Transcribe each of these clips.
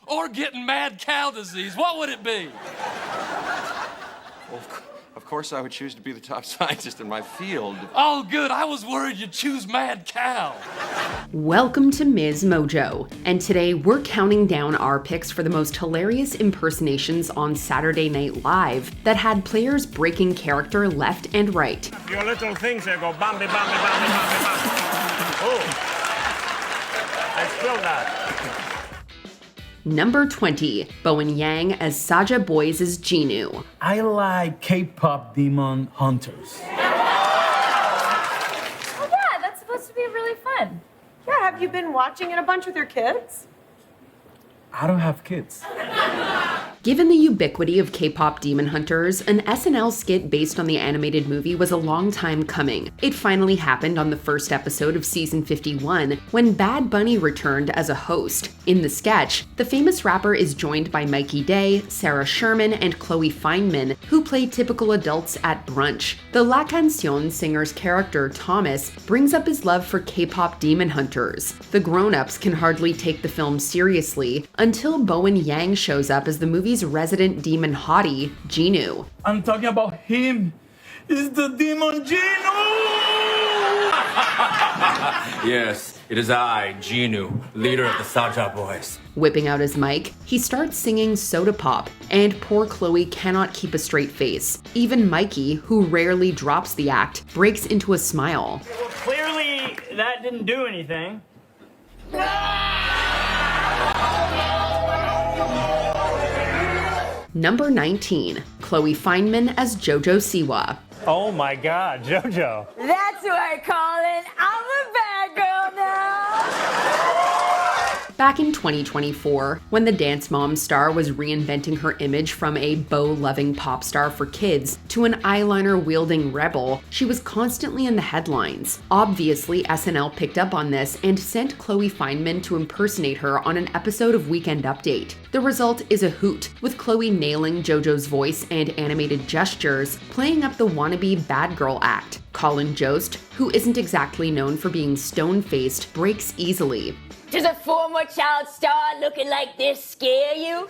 or getting mad cow disease? What would it be? Well, of course I would choose to be the top scientist in my field. Oh, good. I was worried you'd choose mad cow. Welcome to MsMojo, and today we're counting down our picks for the most hilarious impersonations on Saturday Night Live that had players breaking character left and right. Your little things there go bambi, bambi, bambi, bambi, bambi. Oh, I spilled that. Number 20, Bowen Yang as Saja Boys' Genu. I like K-pop demon hunters. Oh yeah, that's supposed to be really fun. Yeah, have you been watching it a bunch with your kids? I don't have kids. Given the ubiquity of K-pop demon hunters, an SNL skit based on the animated movie was a long time coming. It finally happened on the first episode of season 51, when Bad Bunny returned as a host. In the sketch, the famous rapper is joined by Mikey Day, Sarah Sherman, and Chloe Fineman, who play typical adults at brunch. The La Canción singer's character, Thomas, brings up his love for K-pop demon hunters. The grown-ups can hardly take the film seriously until Bowen Yang shows up as the movie's resident demon hottie, Genu. I'm talking about him. It's the demon Genu! Yes, it is I, Genu, leader of the Saja Boys. Whipping out his mic, he starts singing Soda Pop, and poor Chloe cannot keep a straight face. Even Mikey, who rarely drops the act, breaks into a smile. Well, clearly that didn't do anything. Number 19, Chloe Fineman as Jojo Siwa. Oh my God, Jojo. That's what I call it. I'm a bad girl now. Back in 2024, when the Dance Mom star was reinventing her image from a bow-loving pop star for kids to an eyeliner-wielding rebel, she was constantly in the headlines. Obviously, SNL picked up on this and sent Chloe Fineman to impersonate her on an episode of Weekend Update. The result is a hoot, with Chloe nailing JoJo's voice and animated gestures, playing up the wannabe bad girl act. Colin Jost, who isn't exactly known for being stone-faced, breaks easily. Does a former child star looking like this scare you?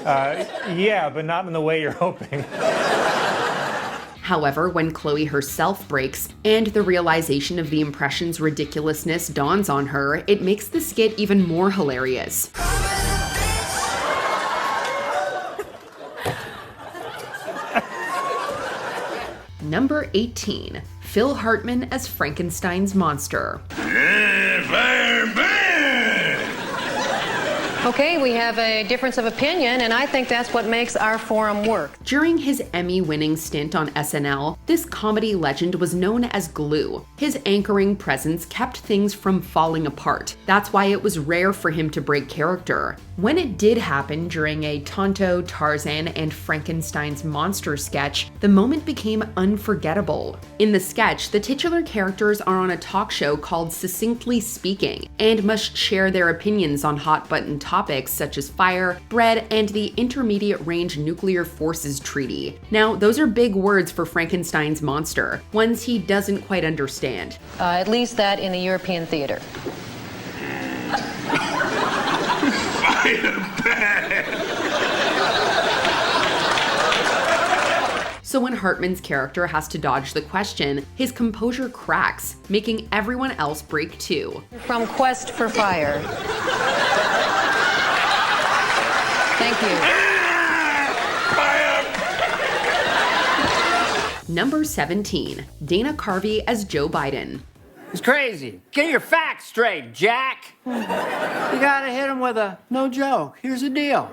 Yeah, but not in the way you're hoping. However, when Chloe herself breaks, and the realization of the impression's ridiculousness dawns on her, it makes the skit even more hilarious. Number 18, Phil Hartman as Frankenstein's monster. Okay, we have a difference of opinion, and I think that's what makes our forum work. During his Emmy-winning stint on SNL, this comedy legend was known as glue. His anchoring presence kept things from falling apart. That's why it was rare for him to break character. When it did happen during a Tonto, Tarzan, and Frankenstein's monster sketch, the moment became unforgettable. In the sketch, the titular characters are on a talk show called Succinctly Speaking, and must share their opinions on hot-button topics such as fire, bread, and the Intermediate Range Nuclear Forces Treaty. Now, those are big words for Frankenstein's monster, ones he doesn't quite understand. At least that in the European theater. So when Hartman's character has to dodge the question, his composure cracks, making everyone else break too. From Quest for Fire. Thank you. Number 17, Dana Carvey as Joe Biden. It's crazy. Get your facts straight, Jack. You gotta hit him with a no joke. Here's the deal.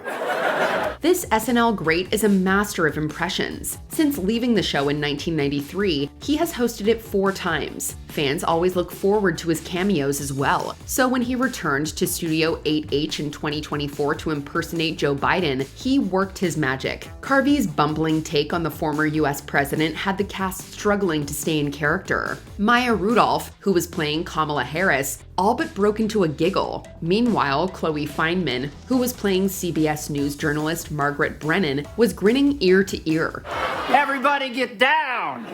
This SNL great is a master of impressions. Since leaving the show in 1993, he has hosted it 4 times. Fans always look forward to his cameos as well. So when he returned to Studio 8H in 2024 to impersonate Joe Biden, he worked his magic. Carvey's bumbling take on the former US president had the cast struggling to stay in character. Maya Rudolph, who was playing Kamala Harris, all but broke into a giggle. Meanwhile, Chloe Fineman, who was playing CBS News journalist Margaret Brennan, was grinning ear to ear. Everybody get down!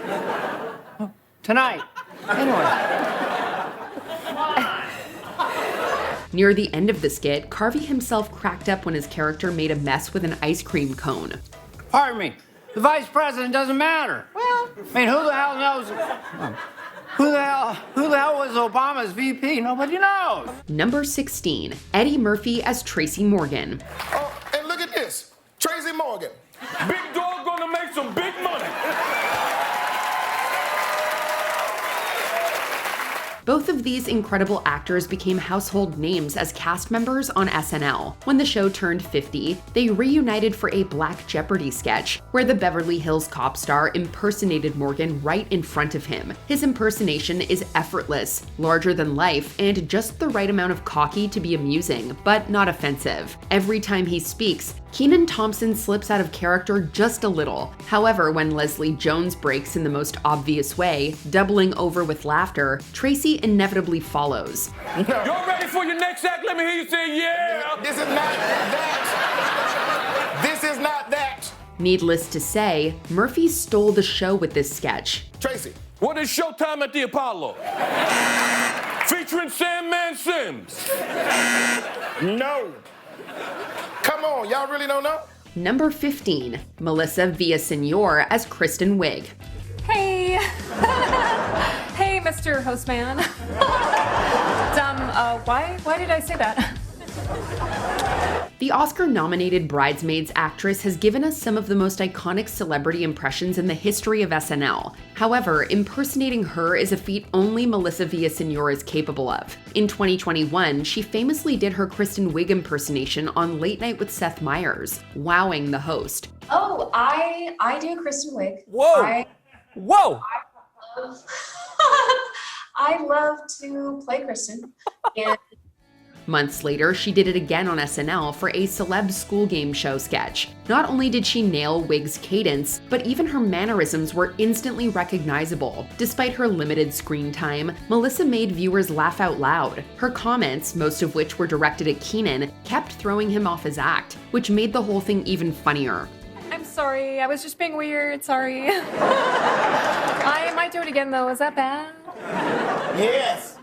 Tonight. Anyway. Near the end of the skit, Carvey himself cracked up when his character made a mess with an ice cream cone. Pardon me, the vice president doesn't matter. Well, I mean, who the hell knows? Who the hell was Obama's VP? Nobody knows. Number 16, Eddie Murphy as Tracy Morgan. Oh, and look at this, Tracy Morgan. Big dog gonna make some big money. Both of these incredible actors became household names as cast members on SNL. When the show turned 50, they reunited for a Black Jeopardy sketch, where the Beverly Hills Cop star impersonated Morgan right in front of him. His impersonation is effortless, larger than life, and just the right amount of cocky to be amusing, but not offensive. Every time he speaks, Kenan Thompson slips out of character just a little. However, when Leslie Jones breaks in the most obvious way, doubling over with laughter, Tracy inevitably follows. Y'all ready for your next act? Let me hear you say yeah. This is not that. This is not that. Needless to say, Murphy stole the show with this sketch. Tracy. What is Showtime at the Apollo? Featuring Sandman Sims. No. Come on, y'all really don't know? Number 15, Melissa Villaseñor as Kristen Wiig. Hey! Hey, Mr. Hostman. Why did I say that? The Oscar-nominated Bridesmaids actress has given us some of the most iconic celebrity impressions in the history of SNL. However, impersonating her is a feat only Melissa Villaseñor is capable of. In 2021, she famously did her Kristen Wiig impersonation on Late Night with Seth Meyers, wowing the host. Oh, I do Kristen Wiig. Whoa! Whoa! I love to play Kristen. And Months later, she did it again on SNL for a celeb school game show sketch. Not only did she nail Wiig's cadence, but even her mannerisms were instantly recognizable. Despite her limited screen time, Melissa made viewers laugh out loud. Her comments, most of which were directed at Kenan, kept throwing him off his act, which made the whole thing even funnier. I'm sorry, I was just being weird, sorry. I might do it again though, is that bad? Yes.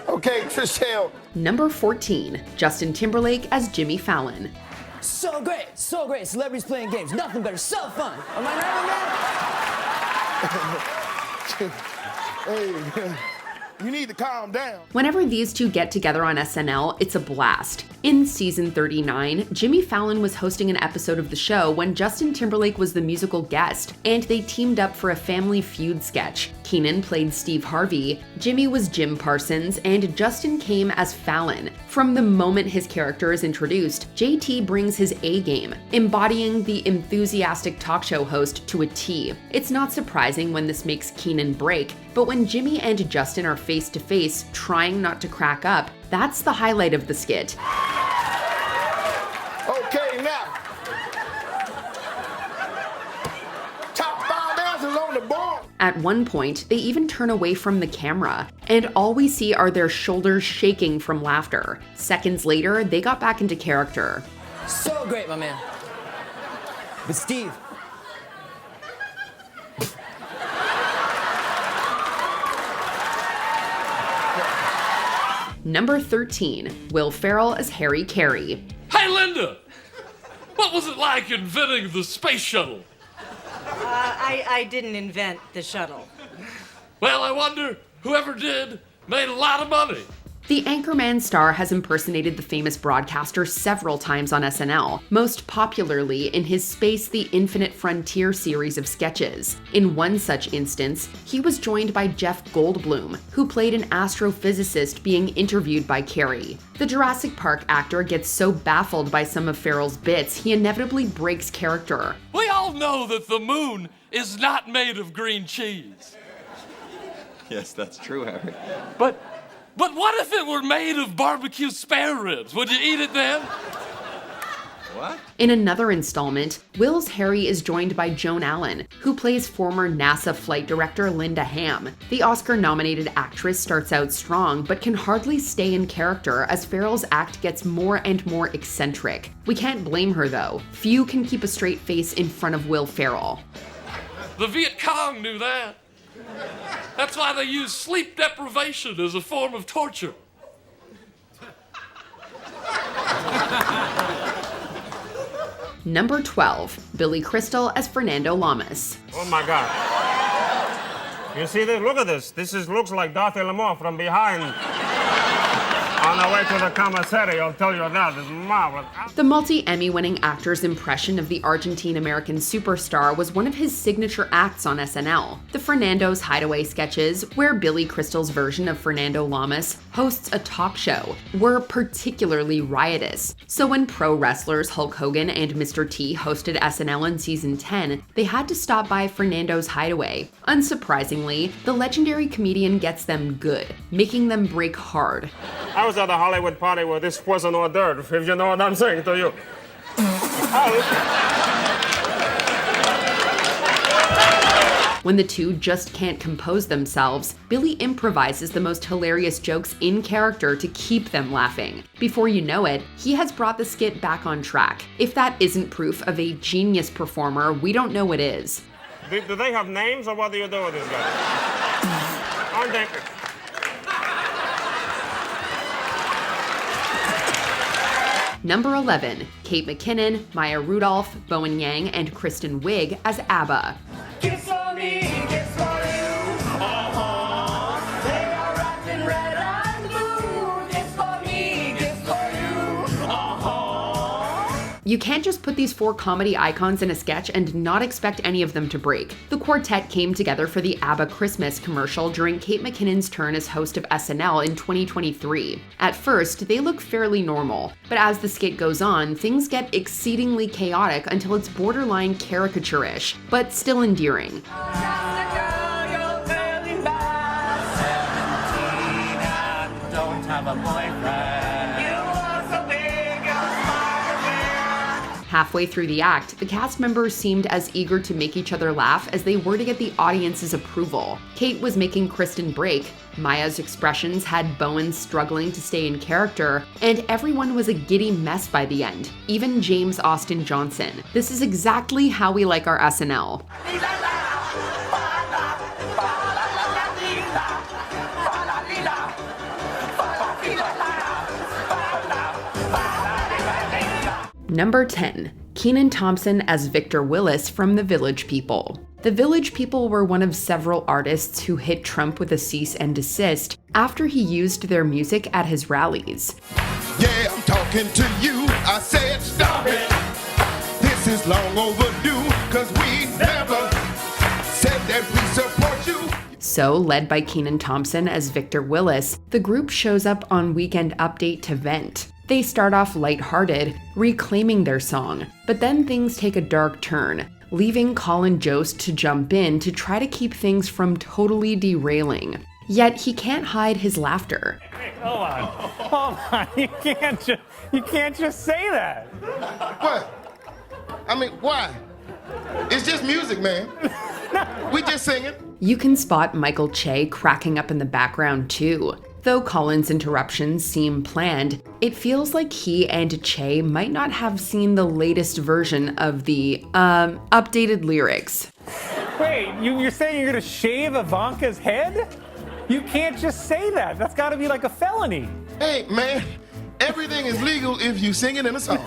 Okay, Trishelle. Number 14, Justin Timberlake as Jimmy Fallon. So great, celebrities playing games, nothing better, so fun. Am I right, Hey, you need to calm down. Whenever these two get together on SNL, it's a blast. In season 39, Jimmy Fallon was hosting an episode of the show when Justin Timberlake was the musical guest, and they teamed up for a Family Feud sketch. Kenan played Steve Harvey, Jimmy was Jim Parsons, and Justin came as Fallon. From the moment his character is introduced, JT brings his A game, embodying the enthusiastic talk show host to a T. It's not surprising when this makes Kenan break, but when Jimmy and Justin are face to face, trying not to crack up, that's the highlight of the skit. Okay, now. Top 5 dancers on the board. At one point, they even turn away from the camera, and all we see are their shoulders shaking from laughter. Seconds later, they got back into character. So great, my man. But Steve. Number 13, Will Ferrell as Harry Caray. Hey, Linda! What was it like inventing the space shuttle? I didn't invent the shuttle. Well, I wonder, whoever did made a lot of money. The Anchorman star has impersonated the famous broadcaster several times on SNL, most popularly in his Space the Infinite Frontier series of sketches. In one such instance, he was joined by Jeff Goldblum, who played an astrophysicist being interviewed by Caray. The Jurassic Park actor gets so baffled by some of Ferrell's bits, he inevitably breaks character. We all know that the moon is not made of green cheese. Yes, that's true, Harry. But what if it were made of barbecue spare ribs? Would you eat it then? What? In another installment, Will's Harry is joined by Joan Allen, who plays former NASA flight director Linda Ham. The Oscar-nominated actress starts out strong, but can hardly stay in character as Ferrell's act gets more and more eccentric. We can't blame her though. Few can keep a straight face in front of Will Ferrell. The Viet Cong knew that. That's why they use sleep deprivation as a form of torture. Number 12, Billy Crystal as Fernando Lamas. Oh my God. You see this? Look at this. Looks like Dorothy Lamour from behind. On the way to the commissary, I'll tell you that. It's marvelous. The multi-Emmy-winning actor's impression of the Argentine-American superstar was one of his signature acts on SNL. The Fernando's Hideaway sketches, where Billy Crystal's version of Fernando Lamas hosts a talk show, were particularly riotous. So when pro wrestlers Hulk Hogan and Mr. T hosted SNL in season 10, they had to stop by Fernando's Hideaway. Unsurprisingly, the legendary comedian gets them good, making them break hard. I was at a Hollywood party where this was an hors d'oeuvre, if you know what I'm saying to you. When the two just can't compose themselves, Billy improvises the most hilarious jokes in character to keep them laughing. Before you know it, he has brought the skit back on track. If that isn't proof of a genius performer, we don't know what is. Do they have names, or what do you do with these guys? Aren't they? Number 11, Kate McKinnon, Maya Rudolph, Bowen Yang, and Kristen Wiig as ABBA. Kiss for me, kiss for you. They are wrapped in red and blue. Kiss for me, kiss for you. You can't just put these four comedy icons in a sketch and not expect any of them to break. The quartet came together for the ABBA Christmas commercial during Kate McKinnon's turn as host of SNL in 2023. At first, they look fairly normal, but as the skit goes on, things get exceedingly chaotic until it's borderline caricature-ish, but still endearing. Don't have a boyfriend. You are so big, Halfway through the act, the cast members seemed as eager to make each other laugh as they were to get the audience's approval. Kate was making Kristen break, Maya's expressions had Bowen struggling to stay in character, and everyone was a giddy mess by the end, even James Austin Johnson. This is exactly how we like our SNL. Number 10, Kenan Thompson as Victor Willis from The Village People. The Village People were one of several artists who hit Trump with a cease and desist after he used their music at his rallies. Yeah, I'm talking to you. I said stop it. This is long overdue, cause we never said that we support you. So, led by Kenan Thompson as Victor Willis, the group shows up on Weekend Update to vent. They start off lighthearted, reclaiming their song, but then things take a dark turn, leaving Colin Jost to jump in to try to keep things from totally derailing. Yet he can't hide his laughter. Hey, hold on, you can't just say that. What? I mean, why? It's just music, man. We just singing. You can spot Michael Che cracking up in the background too. Though Colin's interruptions seem planned, it feels like he and Che might not have seen the latest version of the, updated lyrics. Wait, you're saying you're gonna shave Ivanka's head? You can't just say that. That's gotta be like a felony. Hey, man, everything is legal if you sing it in a song.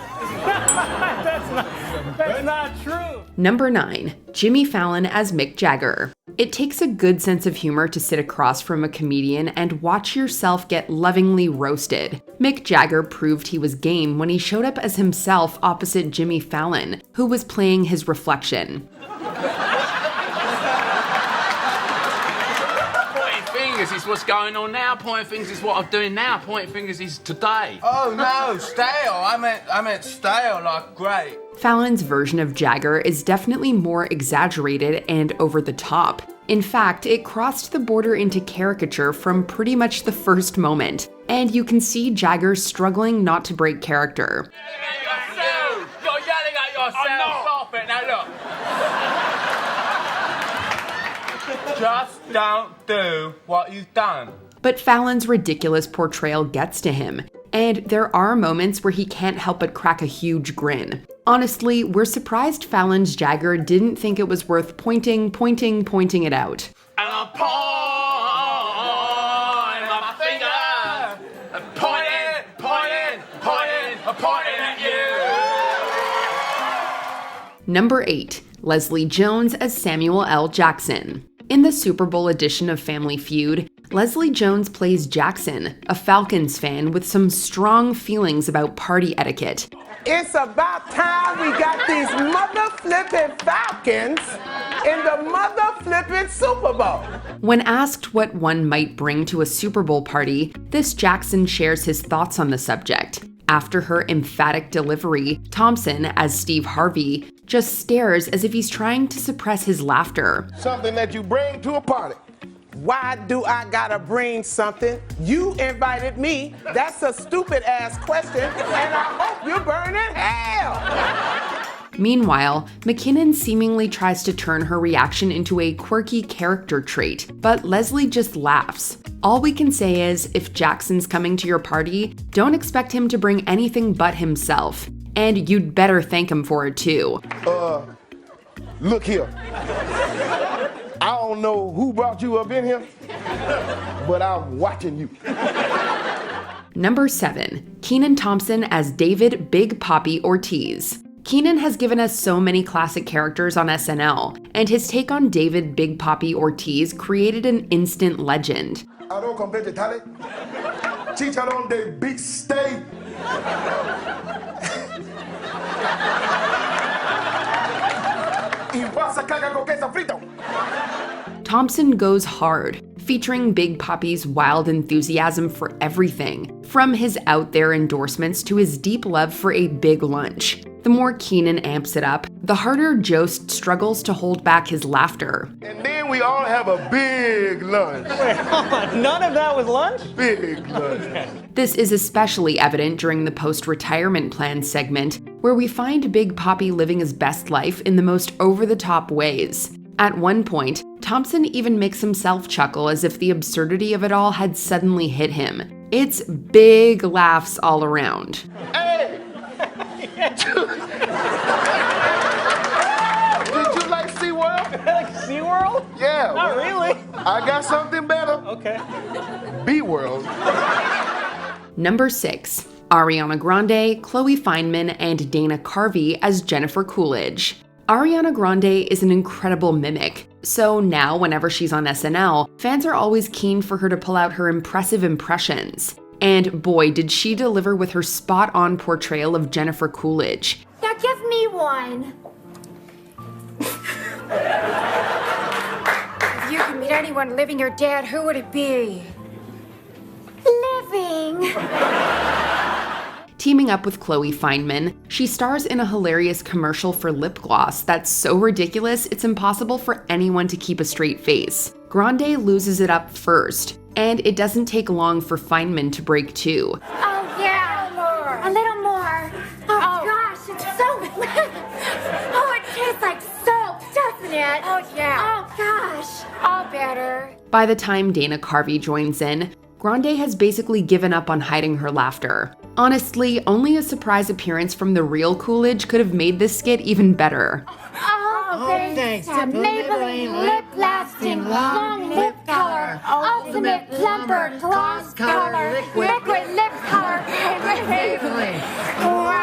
That's not true. Number 9, Jimmy Fallon as Mick Jagger. It takes a good sense of humor to sit across from a comedian and watch yourself get lovingly roasted. Mick Jagger proved he was game when he showed up as himself opposite Jimmy Fallon, who was playing his reflection. Fingers is what's going on now. Pointing fingers is what I'm doing now. Pointing fingers is today. Oh no, stale. I meant stale, like great. Fallon's version of Jagger is definitely more exaggerated and over the top. In fact, it crossed the border into caricature from pretty much the first moment, and you can see Jagger struggling not to break character. You're yelling at yourself. Stop it. Now look. Just don't do what you've done. But Fallon's ridiculous portrayal gets to him, and there are moments where he can't help but crack a huge grin. Honestly, we're surprised Fallon's Jagger didn't think it was worth pointing it out. And I'm pointing my finger. Pointing. Number 8. Leslie Jones as Samuel L. Jackson. In the Super Bowl edition of Family Feud, Leslie Jones plays Jackson, a Falcons fan with some strong feelings about party etiquette. It's about time we got these mother-flipping Falcons in the mother-flipping Super Bowl. When asked what one might bring to a Super Bowl party, this Jackson shares his thoughts on the subject. After her emphatic delivery, Thompson, as Steve Harvey, just stares as if he's trying to suppress his laughter. Something that you bring to a party. Why do I gotta bring something? You invited me. That's a stupid ass question, and I hope you burn in hell. Meanwhile, McKinnon seemingly tries to turn her reaction into a quirky character trait, but Leslie just laughs. All we can say is, if Jackson's coming to your party, don't expect him to bring anything but himself. And you'd better thank him for it too. Look here. I don't know who brought you up in here, but I'm watching you. Number 7. Kenan Thompson as David Big Papi Ortiz. Kenan has given us so many classic characters on SNL, and his take on David Big Papi Ortiz created an instant legend. Chicharrón de big steak. Thompson goes hard, featuring Big Papi's wild enthusiasm for everything, from his out-there endorsements to his deep love for a big lunch. The more Kenan amps it up, the harder Jost struggles to hold back his laughter. And then we all have a big lunch. Wait, hold on. None of that was lunch? Big lunch. This is especially evident during the post-retirement plan segment, where we find Big Papi living his best life in the most over-the-top ways. At one point, Thompson even makes himself chuckle as if the absurdity of it all had suddenly hit him. It's big laughs all around. Hey! Did you like SeaWorld? Like SeaWorld? Yeah. Not really. I got something better. Okay. B-World. Number 6. Ariana Grande, Chloe Fineman, and Dana Carvey as Jennifer Coolidge. Ariana Grande is an incredible mimic, so now whenever she's on SNL, fans are always keen for her to pull out her impressive impressions. And boy, did she deliver with her spot-on portrayal of Jennifer Coolidge. Now give me one. If you could meet anyone living or dead, who would it be? Living. Teaming up with Chloe Fineman, she stars in a hilarious commercial for lip gloss that's so ridiculous it's impossible for anyone to keep a straight face. Grande loses it up first, and it doesn't take long for Fineman to break too. Oh yeah, more. A little more. Oh gosh, it's so oh, it tastes like soap, doesn't it? Oh yeah. Oh gosh, all better. By the time Dana Carvey joins in, Grande has basically given up on hiding her laughter. Honestly, only a surprise appearance from the real Coolidge could have made this skit even better. Oh, thanks to Maybelline Lip Lasting Long Lip Color, Ultimate Plumper Gloss Color, Liquid Lip Color, Maybelline. Wow!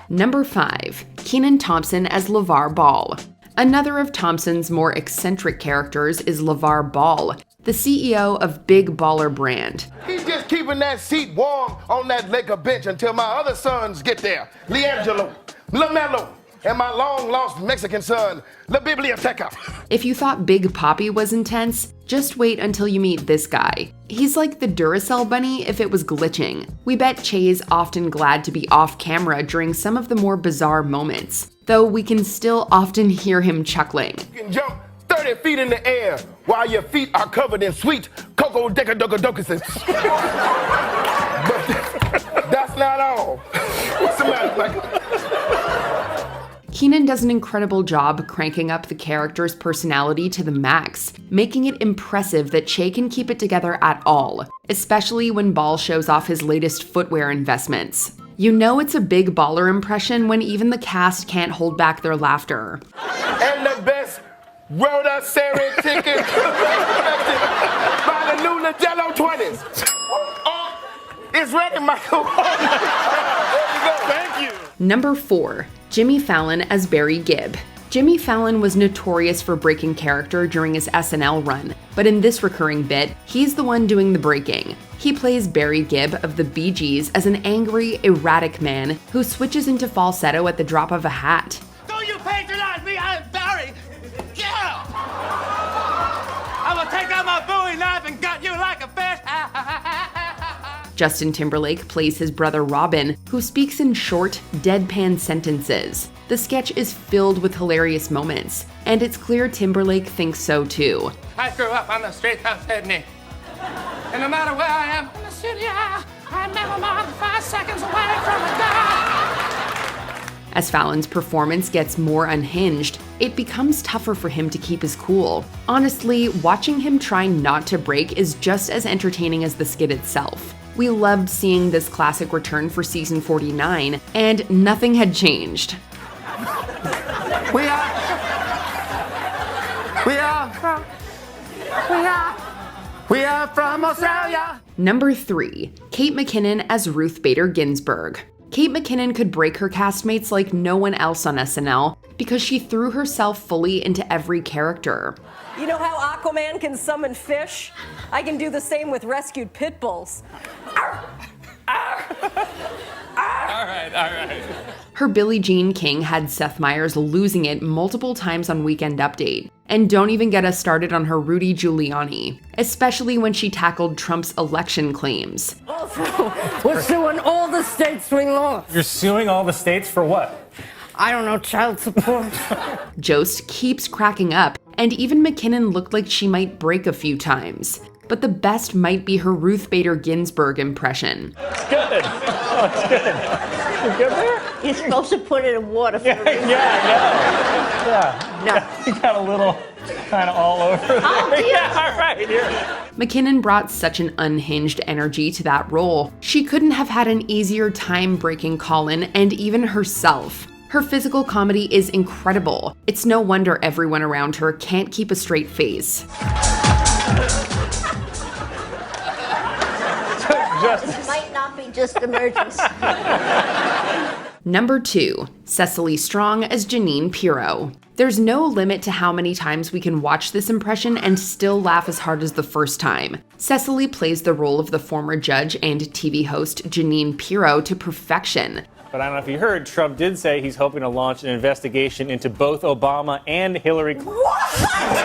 Number 5. Kenan Thompson as LaVar Ball. Another of Thompson's more eccentric characters is LaVar Ball, the CEO of Big Baller Brand. He's just keeping that seat warm on that Laker bench until my other sons get there. LiAngelo, LaMelo, and my long-lost Mexican son, La Biblioteca. If you thought Big Papi was intense, just wait until you meet this guy. He's like the Duracell bunny if it was glitching. We bet Che's often glad to be off camera during some of the more bizarre moments, though we can still often hear him chuckling. You can jump 30 feet in the air while your feet are covered in sweet cocoa decadocadocuses. But that's not all. What's the matter, Michael? Kenan does an incredible job cranking up the character's personality to the max, making it impressive that Che can keep it together at all, especially when Ball shows off his latest footwear investments. You know it's a Big Baller impression when even the cast can't hold back their laughter. And the best Rhoda Series ticket by the new Nagello 20s. Oh, it's ready, Michael. There you go. Thank you. Number 4. Jimmy Fallon as Barry Gibb. Jimmy Fallon was notorious for breaking character during his SNL run, but in this recurring bit, he's the one doing the breaking. He plays Barry Gibb of the Bee Gees as an angry, erratic man who switches into falsetto at the drop of a hat. Don't you patronize me, I'm Barry! Yeah! I will take out my Bowie knife and gut you like a fish! Justin Timberlake plays his brother Robin, who speaks in short, deadpan sentences. The sketch is filled with hilarious moments, and it's clear Timberlake thinks so too. I grew up on the streets of Sydney. And no matter where I am in the city, I'm never more than 5 seconds away from a god. As Fallon's performance gets more unhinged, it becomes tougher for him to keep his cool. Honestly, watching him try not to break is just as entertaining as the skit itself. We loved seeing this classic return for season 49, and nothing had changed. We are from Australia. Number 3. Kate McKinnon as Ruth Bader Ginsburg. Kate McKinnon could break her castmates like no one else on SNL because she threw herself fully into every character. You know how Aquaman can summon fish? I can do the same with rescued pit bulls. All right. Her Billie Jean King had Seth Meyers losing it multiple times on Weekend Update. And don't even get us started on her Rudy Giuliani, especially when she tackled Trump's election claims. We're suing all the states we lost. You're suing all the states for what? I don't know, child support. Jost keeps cracking up, and even McKinnon looked like she might break a few times. But the best might be her Ruth Bader Ginsburg impression. It's good. Oh, it's good. You good there? You're supposed to put it in water for a reason. Yeah. No. You got a little kind of all over there. Oh, dear. Yeah, all right, here. McKinnon brought such an unhinged energy to that role. She couldn't have had an easier time breaking Colin and even herself. Her physical comedy is incredible. It's no wonder everyone around her can't keep a straight face. This might not be just emergency. Number 2. Cecily Strong as Jeanine Pirro. There's no limit to how many times we can watch this impression and still laugh as hard as the first time. Cecily plays the role of the former judge and TV host Jeanine Pirro to perfection. But I don't know if you heard, Trump did say he's hoping to launch an investigation into both Obama and Hillary Clinton. What?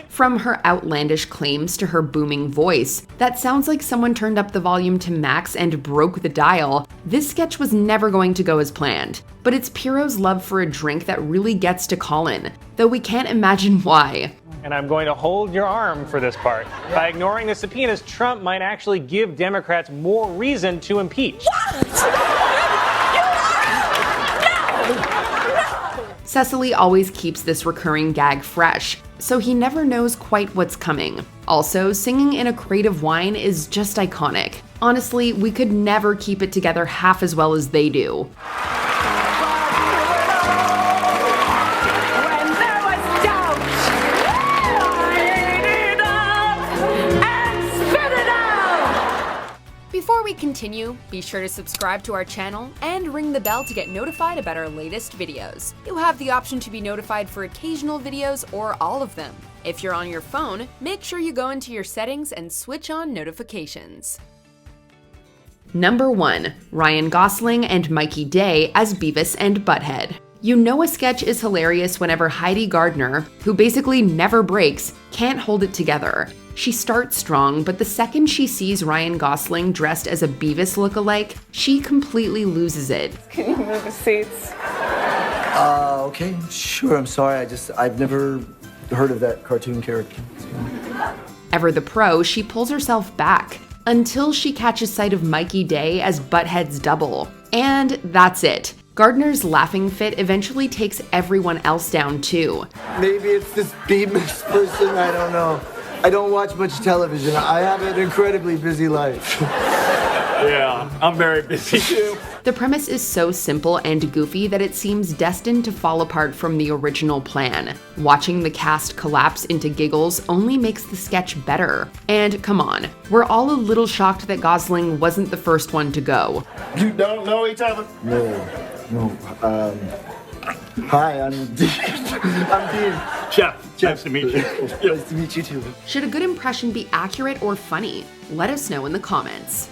From her outlandish claims to her booming voice, that sounds like someone turned up the volume to max and broke the dial. This sketch was never going to go as planned. But it's Pirro's love for a drink that really gets to Colin, though we can't imagine why. And I'm going to hold your arm for this part. Yeah. By ignoring the subpoenas, Trump might actually give Democrats more reason to impeach. Cecily always keeps this recurring gag fresh, so he never knows quite what's coming. Also, singing in a crate of wine is just iconic. Honestly, we could never keep it together half as well as they do. Before we continue, be sure to subscribe to our channel and ring the bell to get notified about our latest videos. You have the option to be notified for occasional videos or all of them. If you're on your phone, make sure you go into your settings and switch on notifications. Number 1. Ryan Gosling and Mikey Day as Beavis and Butt-Head. You know a sketch is hilarious whenever Heidi Gardner, who basically never breaks, can't hold it together. She starts strong, but the second she sees Ryan Gosling dressed as a Beavis lookalike, she completely loses it. Can you move the seats? Okay, sure, I'm sorry. I've never heard of that cartoon character. Ever the pro, she pulls herself back until she catches sight of Mikey Day as Butthead's double. And that's it. Gardner's laughing fit eventually takes everyone else down too. Maybe it's this Beavis person, I don't know. I don't watch much television. I have an incredibly busy life. Yeah, I'm very busy too. The premise is so simple and goofy that it seems destined to fall apart from the original plan. Watching the cast collapse into giggles only makes the sketch better. And come on, we're all a little shocked that Gosling wasn't the first one to go. You don't know each other? No. Hi, I'm Dean. I'm Dean. Jeff, nice to meet you. Nice to meet you too. Should a good impression be accurate or funny? Let us know in the comments.